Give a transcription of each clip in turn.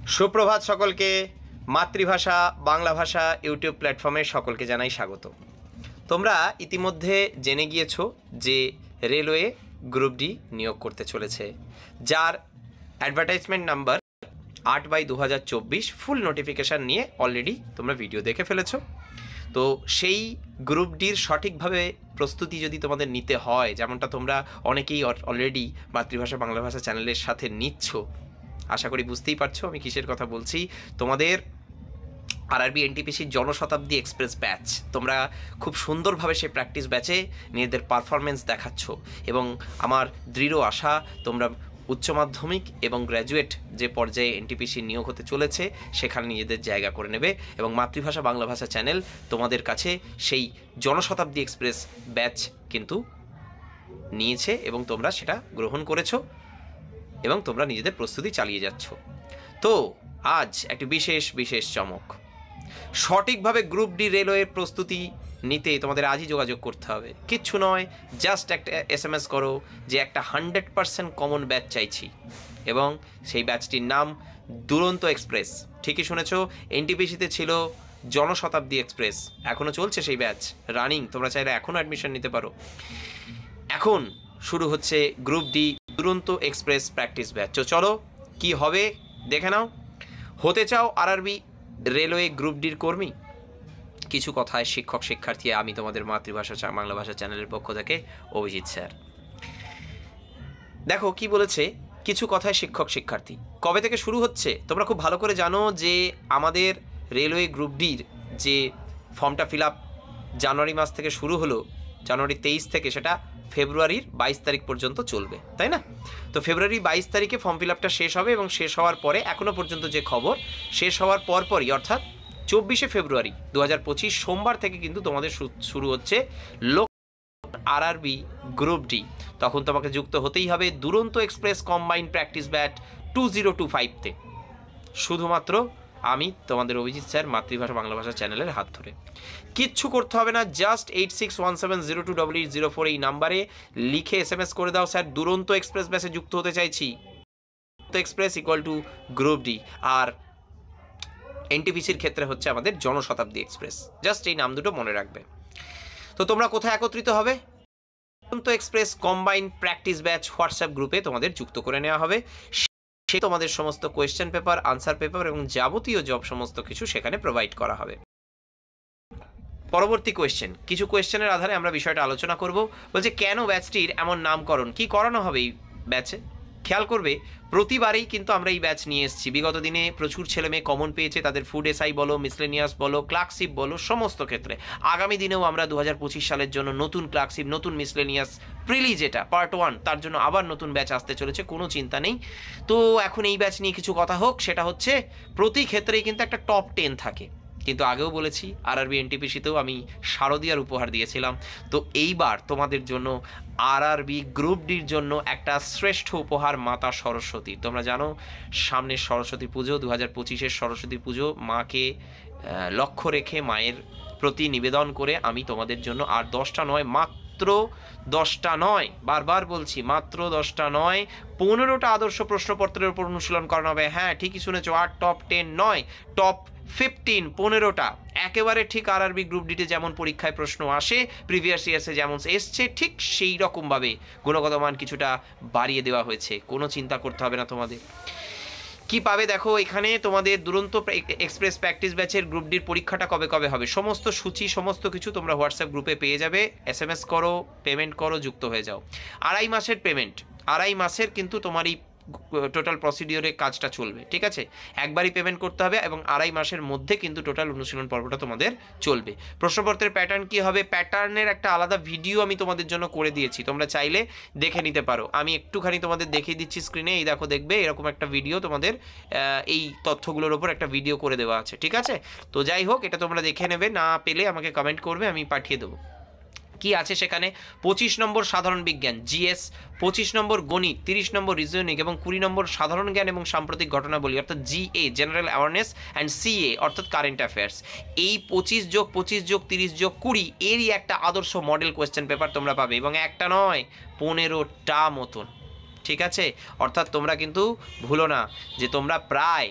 সুপ্রভাত সকলকে। মাতৃভাষা বাংলা ভাষা ইউটিউব প্ল্যাটফর্মে সকলকে জানাই স্বাগত। তোমরা ইতিমধ্যে জেনে গিয়েছো যে রেলওয়ে গ্রুপ ডি নিয়োগ করতে চলেছে, যার অ্যাডভার্টাইজমেন্ট নাম্বার 8/2024 ফুল নোটিফিকেশান নিয়ে অলরেডি তোমরা ভিডিও দেখে ফেলেছো। তো সেই গ্রুপ ডির সঠিকভাবে প্রস্তুতি যদি তোমাদের নিতে হয়, যেমনটা তোমরা অনেকেই অলরেডি মাতৃভাষা বাংলা ভাষা চ্যানেলের সাথে নিচ্ছ, আশা করি বুঝতেই পারছো আমি কিসের কথা বলছি। তোমাদের আরআরবি এনটিপিসির জনশতাব্দী এক্সপ্রেস ব্যাচ, তোমরা খুব সুন্দরভাবে সেই প্র্যাকটিস ব্যাচে নিজেদের পারফরমেন্স দেখাচ্ছ এবং আমার দৃঢ় আশা তোমরা উচ্চ মাধ্যমিক এবং গ্র্যাজুয়েট যে পর্যায়ে এনটিপিসি নিয়োগ হতে চলেছে সেখানে নিজেদের জায়গা করে নেবে এবং মাতৃভাষা বাংলা ভাষা চ্যানেল তোমাদের কাছে সেই জনশতাব্দী এক্সপ্রেস ব্যাচ কিন্তু নিয়েছে এবং তোমরা সেটা গ্রহণ করেছো এবং তোমরা নিজেদের প্রস্তুতি চালিয়ে যাচ্ছ। তো আজ একটি বিশেষ চমক। সঠিকভাবে গ্রুপ ডি রেলওয়ের প্রস্তুতি নিতে তোমাদের আজই যোগাযোগ করতে হবে, কিচ্ছু নয়, জাস্ট একটা SMS করো যে একটা 100% কমন ব্যাচ চাইছি এবং সেই ব্যাচটির নাম দুরন্ত এক্সপ্রেস। ঠিকই শুনেছো, এনটিপিসিতে ছিল জনশতাব্দী এক্সপ্রেস, এখনও চলছে সেই ব্যাচ রানিং, তোমরা চাইলে এখনও অ্যাডমিশন নিতে পারো। এখন শুরু হচ্ছে গ্রুপ ডি দুরন্ত এক্সপ্রেস প্র্যাকটিস ব্যাচ। চলো কি হবে দেখে নাও। হতে চাও আরআরবি রেলওয়ে গ্রুপ ডির কর্মী? কিছু কথায় শিক্ষক শিক্ষার্থী, আমি তোমাদের মাতৃভাষা বাংলা ভাষা চ্যানেলের পক্ষ থেকে অভিজিৎ স্যার। দেখো কি বলেছে, কিছু কথায় শিক্ষক শিক্ষার্থী। কবে থেকে শুরু হচ্ছে তোমরা খুব ভালো করে জানো যে আমাদের রেলওয়ে গ্রুপ ডির যে ফর্মটা ফিল আপ জানুয়ারি মাস থেকে শুরু হলো, জানুয়ারি 23 থেকে সেটা ফেব্রুয়ারির 22 তারিখ পর্যন্ত চলবে, তাই না? তো ফেব্রুয়ারি 22 তারিখে ফর্ম ফিল আপটা শেষ হবে এবং শেষ হওয়ার পরে এখনও পর্যন্ত যে খবর, শেষ হওয়ার পরপরই অর্থাৎ 24শে ফেব্রুয়ারি 2025 সোমবার থেকে কিন্তু তোমাদের শুরু হচ্ছে আরআরবি গ্রুপ ডি। তখন তোমাকে যুক্ত হতেই হবে দুরন্ত এক্সপ্রেস কম্বাইন্ড প্র্যাকটিস ব্যাচ 2025-তে, শুধুমাত্র আমি তোমাদের অভিজিৎ স্যার মাতৃভাষা বাংলা ভাষা চ্যানেলের হাত ধরে। কিচ্ছু করতে হবে না, জাস্ট 8617028804 এই নাম্বারে লিখে SMS করে দাও, স্যার দুরন্ত এক্সপ্রেস ব্যাচে যুক্ত হতে চাইছি, express equal to group D. আর এনটিপিসির ক্ষেত্রে হচ্ছে আমাদের জনশতাব্দী এক্সপ্রেস, জাস্ট এই নাম দুটো মনে রাখবে। তো তোমরা কোথায় একত্রিত হবে? দুরন্ত express combined practice batch WhatsApp গ্রুপে তোমাদের যুক্ত করে নেওয়া হবে। সে তোমাদের সমস্ত কোয়েশ্চেন পেপার, আনসার পেপার এবং যাবতীয় জব সমস্ত কিছু সেখানে প্রোভাইড করা হবে। পরবর্তী কোয়েশ্চেন, কিছু কোয়েশ্চেনের আধারে আমরা বিষয়টা আলোচনা করব। বলছে কেন ব্যাচটির এমন নামকরণ, কি করানো হবে এই ব্যাচে? খেয়াল করবে প্রতিবারেই কিন্তু আমরা এই ব্যাচ নিয়ে এসেছি। বিগত দিনে প্রচুর ছেলেমেয়ে কমন পেয়েছে, তাদের ফুড এসআই বলো, মিসলেনিয়াস বলো, ক্লার্কশিপ বলো, সমস্ত ক্ষেত্রে। আগামী দিনেও আমরা 2025 সালের জন্য নতুন ক্লার্কশিপ, নতুন মিসলেনিয়াস, প্রিলি যেটা পার্ট 1, তার জন্য আবার নতুন ব্যাচ আসতে চলেছে, কোনো চিন্তা নেই। তো এখন এই ব্যাচ নিয়ে কিছু কথা হোক, সেটা হচ্ছে প্রতি ক্ষেত্রেই কিন্তু একটা টপ 10 থাকে। কিন্তু আগেও বলেছি আরআরবি এনটিপিসিতেও আমি শারদীয়ার উপহার দিয়েছিলাম, তো এইবার তোমাদের জন্য আরআরবি গ্রুপ ডির জন্য একটা শ্রেষ্ঠ উপহার মাতা সরস্বতী। তোমরা জানো সামনের সরস্বতী পুজো, 2025-এর সরস্বতী পুজো, মাকে লক্ষ্য রেখে মায়ের প্রতি নিবেদন করে আমি তোমাদের জন্য আর 10টা নয়, মাত্র 10টা নয়, বারবার বলছি মাত্র 10টা নয়, 15টা আদর্শ প্রশ্নপত্রের উপর অনুশীলন করানো হবে। হ্যাঁ ঠিকই শুনেছো, আর টপ 10 নয়, টপ 15, 15টা একেবারে ঠিক আরআরবি গ্রুপ ডিতে যেমন পরীক্ষায় প্রশ্ন আসে, প্রিভিয়াস ইয়ার্সে যেমন এসছে, ঠিক সেই রকমভাবে গুণগত মান কিছুটা বাড়িয়ে দেওয়া হয়েছে। কোনো চিন্তা করতে হবে না তোমাদের। কি পাবে দেখো, এখানে তোমাদের দুরন্ত এক্সপ্রেস প্র্যাকটিস ব্যাচের গ্রুপ ডির পরীক্ষাটা কবে কবে হবে, সমস্ত সূচি সমস্ত কিছু তোমরা হোয়াটসঅ্যাপ গ্রুপে পেয়ে যাবে। SMS করো, পেমেন্ট করো, যুক্ত হয়ে যাও। 2.5 মাসের পেমেন্ট, 2.5 মাসের কিন্তু তোমার এই টোটাল প্রসিডিওরে কাজটা চলবে, ঠিক আছে? একবারই পেমেন্ট করতে হবে এবং 2.5 মাসের মধ্যে কিন্তু টোটাল অনুশীলন পর্বটা তোমাদের চলবে। প্রশ্নপত্রের প্যাটার্ন কি হবে, প্যাটার্নের একটা আলাদা ভিডিও আমি তোমাদের জন্য করে দিয়েছি, তোমরা চাইলে দেখে নিতে পারো। আমি একটুখানি তোমাদের দেখিয়ে দিচ্ছি স্ক্রিনে, এই দেখো, দেখবে এরকম একটা ভিডিও তোমাদের এই তথ্যগুলোর ওপর একটা ভিডিও করে দেওয়া আছে, ঠিক আছে? তো যাই হোক, এটা তোমরা দেখে নেবে, না পেলে আমাকে কমেন্ট করবে, আমি পাঠিয়ে দেবো। কি আছে সেখানে, 25 নম্বর সাধারণ বিজ্ঞান জিএস, 25 নম্বর গণিত, 30 নম্বর রিজনিং এবং 20 নম্বর সাধারণ জ্ঞান এবং সাম্প্রতিক ঘটনাবলী অর্থাৎ GA general awareness and CA অর্থাৎ কারেন্ট অ্যাফেয়ার্স। এই 25 যোগ 25 যোগ 30 যোগ 20 এরই একটা আদর্শ মডেল কোয়েশ্চেন পেপার তোমরা পাবে, এবং একটা নয় 15টা মতন, ঠিক আছে? অর্থাৎ তোমরা কিন্তু ভুলো না যে তোমরা প্রায়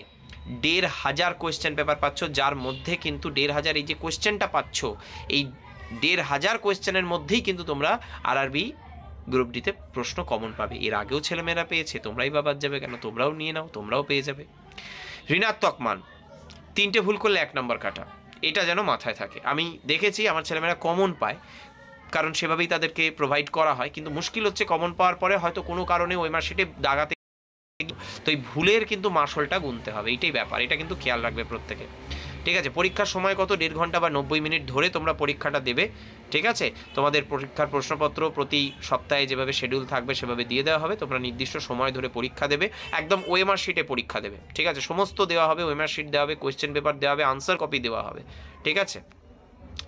1,500 কোয়েশ্চেন পেপার পাচ্ছ, যার মধ্যে কিন্তু 1,500 এই যে কোয়েশ্চেনটা পাচ্ছ, এই 1,500 কোয়েশ্চেনের মধ্যেই কিন্তু তোমরা আরআরবি গ্রুপ ডিতে প্রশ্ন কমন পাবে। এর আগেও ছেলেমেয়েরা পেয়েছে, তোমরাই বাদ যাবে কেন? তোমরাও নিয়ে নাও, তোমরাও পেয়ে যাবে। ঋণাত্মক মান, 3টে ভুল করলে 1 নম্বর কাটা, এটা যেন মাথায় থাকে। আমি দেখেছি আমার ছেলেমেয়েরা কমন পায়, কারণ সেভাবেই তাদেরকে প্রোভাইড করা হয়, কিন্তু মুশকিল হচ্ছে কমন পাওয়ার পরে হয়তো কোনো কারণে ওই মার্কশিটে দাগাতে, তো এই ভুলের কিন্তু মাসলটা গুনতে হবে, এইটাই ব্যাপার, এটা কিন্তু খেয়াল রাখবে প্রত্যেকে। ঠিক আছে, পরীক্ষার সময় কত 1.5 ঘন্টা বা 90 মিনিট ধরে তোমরা পরীক্ষাটা দেবে। ঠিক আছে, তোমাদের পরীক্ষার প্রশ্নপত্র প্রতি সপ্তাহে যেভাবে শিডিউল থাকবে সেভাবে দিয়ে দেওয়া হবে, তোমরা নির্দিষ্ট সময় ধরে পরীক্ষা দেবে, একদম ওএমআর শিটে পরীক্ষা দেবে। ঠিক আছে, সমস্ত দেওয়া হবে, ওএমআর শিট দেওয়া হবে, কোয়েশ্চেন পেপার দেওয়া হবে, আনসার কপি দেওয়া হবে। ঠিক আছে,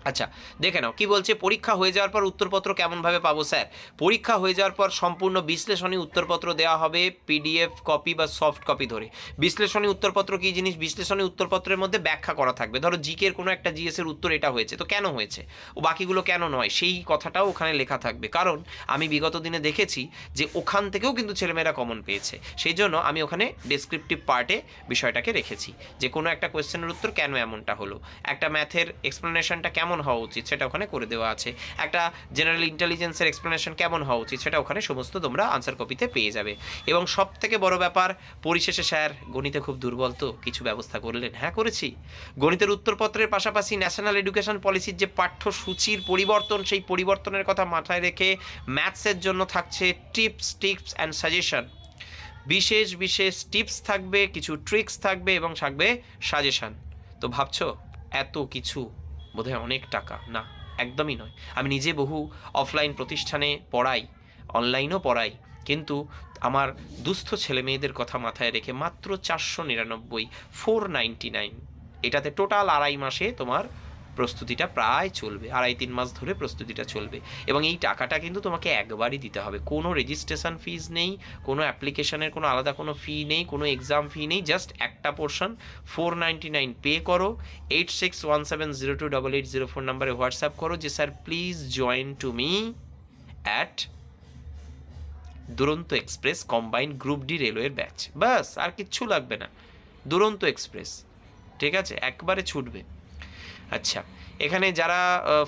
আচ্ছা দেখে নাও কি বলছে। পরীক্ষা হয়ে যাওয়ার পর উত্তরপত্র কেমনভাবে পাবো স্যার? পরীক্ষা হয়ে যাওয়ার পর সম্পূর্ণ বিশ্লেষণী উত্তরপত্র দেওয়া হবে, পিডিএফ কপি বা সফট কপি ধরে। বিশ্লেষণী উত্তরপত্র কী জিনিস? বিশ্লেষণী উত্তরপত্রের মধ্যে ব্যাখ্যা করা থাকবে। ধরো জিকের কোনো একটা জিএসের উত্তর এটা হয়েছে, তো কেন হয়েছে ও বাকিগুলো কেন নয়, সেই কথাটাও ওখানে লেখা থাকবে। কারণ আমি বিগত দিনে দেখেছি যে ওখান থেকেও কিন্তু ছেলেমেয়েরা কমন পেয়েছে, সেই জন্য আমি ওখানে ডেসক্রিপটিভ পার্টে বিষয়টাকে রেখেছি যে কোনো একটা কোয়েশ্চেনের উত্তর কেন এমনটা হলো, একটা ম্যাথের এক্সপ্লেনেশনটা কেমন হওয়া উচিত সেটা ওখানে করে দেওয়া আছে, একটা জেনারেল ইন্টেলিজেন্সের এক্সপ্লেনেশন কেমন হওয়া উচিত সেটা ওখানে সমস্ত তোমরা আনসার কপিতে পেয়ে যাবে। এবং সব থেকে বড় ব্যাপার, পরিশেষে স্যার গণিতে খুব দুর্বল, তো কিছু ব্যবস্থা করলেন? হ্যাঁ করেছি। গণিতের উত্তরপত্রের পাশাপাশি ন্যাশনাল এডুকেশন পলিসির যে পাঠ্যসূচির পরিবর্তন, সেই পরিবর্তনের কথা মাথায় রেখে ম্যাথসের জন্য থাকছে টিপস অ্যান্ড সাজেশন। বিশেষ বিশেষ টিপস থাকবে, কিছু ট্রিক্স থাকবে এবং থাকবে সাজেশন। তো ভাবছো এত কিছু বোধহয় অনেক টাকা? না, একদমই নয়। আমি নিজে বহু অফলাইন প্রতিষ্ঠানে পড়াই, অনলাইনও পড়াই, কিন্তু আমার দুস্থ ছেলে মেয়েদের কথা মাথায় রেখে মাত্র 499, 499, এটাতে টোটাল 2.5 মাসে তোমার প্রস্তুতিটা প্রায় চলবে, 2.5-3 মাস ধরে প্রস্তুতিটা চলবে। এবং এই টাকাটা কিন্তু তোমাকে একবারই দিতে হবে, কোনো রেজিস্ট্রেশন ফিজ নেই, কোনো অ্যাপ্লিকেশনের কোনো আলাদা কোনো ফি নেই, কোনো এক্সাম ফি নেই, জাস্ট একটা পোর্শন 499 পে করো। 8617028804 নাম্বারে হোয়াটসঅ্যাপ করো যে sir please join to me at দুরন্ত এক্সপ্রেস কম্বাইন্ড গ্রুপ ডি রেলওয়ের ব্যাচ। বাস, আর কিচ্ছু লাগবে না, দুরন্ত এক্সপ্রেস। ঠিক আছে, একবারে ছুটবে। আচ্ছা, এখানে যারা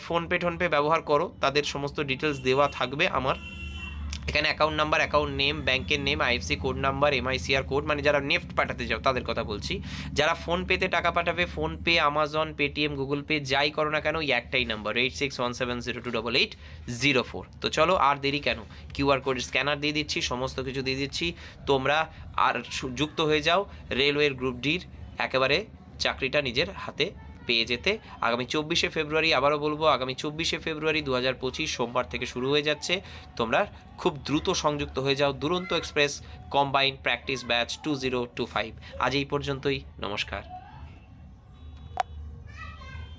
ফোনপে টোনপে ব্যবহার করো তাদের সমস্ত ডিটেলস দেওয়া থাকবে আমার এখানে। অ্যাকাউন্ট নাম্বার, অ্যাকাউন্ট নেম, ব্যাংকের name, IFC code number, MICR code, মানে যারা নেফট পাঠাতে যাও তাদের কথা বলছি। যারা ফোনপেতে টাকা পাঠাবে, PhonePe, Amazon, Paytm, Google pay যাই করো না কেন, একটাই নাম্বার 8617028804। তো চলো আর দেরি কেন, কিউআর কোড স্ক্যানার দিয়ে দিচ্ছি, সমস্ত কিছু দিয়ে দিচ্ছি, তোমরা আর যুক্ত হয়ে যাও রেলওয়ের গ্রুপ ডির, একেবারে চাকরিটা নিজের হাতে পেয়ে যেতে। আগামী 24শে ফেব্রুয়ারি, আবারও বলবো, আগামী 24শে ফেব্রুয়ারি 2025 সোমবার থেকে শুরু হয়ে যাচ্ছে। তোমরা খুব দ্রুত সংযুক্ত হয়ে যাও দুরন্ত এক্সপ্রেস কম্বাইন্ড প্র্যাকটিস ব্যাচ 2025। আজ এই পর্যন্তই, নমস্কার।